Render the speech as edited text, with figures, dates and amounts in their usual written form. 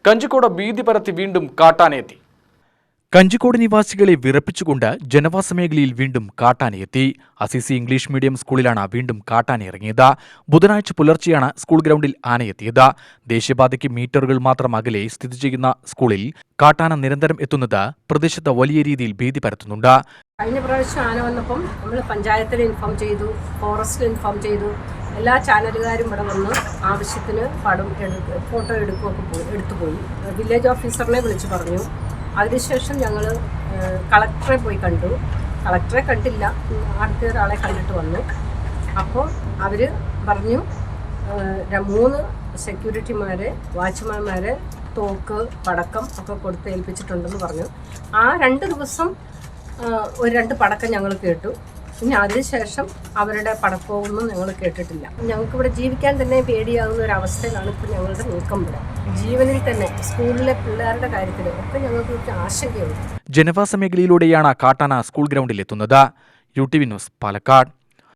കഞ്ചിക്കോട് ഭീതി പരത്തി വീണ്ടും കാട്ടാനയെത്തി. കഞ്ചിക്കോട് നിവാസികളെ വിറപ്പിച്ചുകൊണ്ട് ജനവാസ മേഖലയിൽ വീണ്ടും കാട്ടാനയെത്തി. അസിസി ഇംഗ്ലീഷ് മീഡിയം സ്കൂളിലാണ് വീണ്ടും കാട്ടാന ഇറങ്ങിയത്. ബുധനാഴ്ച പുലർച്ചെയാണ് സ്കൂൾ ഗ്രൗണ്ടിൽ ആനയെത്തിയത്. ദേശീയപാതയ്ക്ക് മീറ്ററുകൾ മാത്രം അകലെ സ്ഥിതി ചെയ്യുന്ന സ്കൂളിൽ കാട്ടാന നിരന്തരം എത്തുന്നത് പ്രദേശത്ത് വലിയ രീതിയിൽ ഭീതി പരത്തുന്നുണ്ട്. കഴിഞ്ഞ പ്രാവശ്യം ആന വന്നപ്പം നമ്മൾ പഞ്ചായത്തിൽ ഇൻഫോം ചെയ്തു, ഫോറസ്റ്റിൽ ഇൻഫോം ചെയ്തു. എല്ലാ ചാനലുകാരും ഇവിടെ വന്ന് ആവശ്യത്തിന് ഫോട്ടോ എടുത്തുപോയി. വില്ലേജ് ഓഫീസറിനെ വിളിച്ചു പറഞ്ഞു. അതിനുശേഷം ഞങ്ങൾ കളക്ടറെ പോയി കണ്ടു. കളക്ടറെ കണ്ടില്ല, അടുത്ത ഒരാളെ കണ്ടിട്ട് വന്നു. അപ്പോൾ അവർ പറഞ്ഞു 3 സെക്യൂരിറ്റിമാരെ, വാച്ച്മാൻമാരെ തോക്ക്, പടക്കം ഒക്കെ കൊടുത്ത് ഏൽപ്പിച്ചിട്ടുണ്ടെന്ന് പറഞ്ഞു. ആ 2 ദിവസം 2 പടക്കം ഞങ്ങൾ കേട്ടു. ഇനി അതിനുശേഷം അവരുടെ പടക്കമൊന്നും ഞങ്ങൾ കേട്ടിട്ടില്ല. ഞങ്ങൾക്കിവിടെ ജീവിക്കാൻ തന്നെ പേടിയാകുന്ന ഒരു അവസ്ഥയിലാണ് ഇപ്പോൾ ഞങ്ങളുടെ നീക്കം. ഇവിടെ ജീവനിൽ തന്നെ സ്കൂളിലെ പിള്ളേരുടെ കാര്യത്തിൽ ഒക്കെ ഞങ്ങൾക്ക് ആശങ്കയുണ്ട്. ജനവാസ മേഖലയിലൂടെയാണ് കാട്ടാന സ്കൂൾ ഗ്രൗണ്ടിൽ എത്തുന്നത്. UTV news, Palakkad.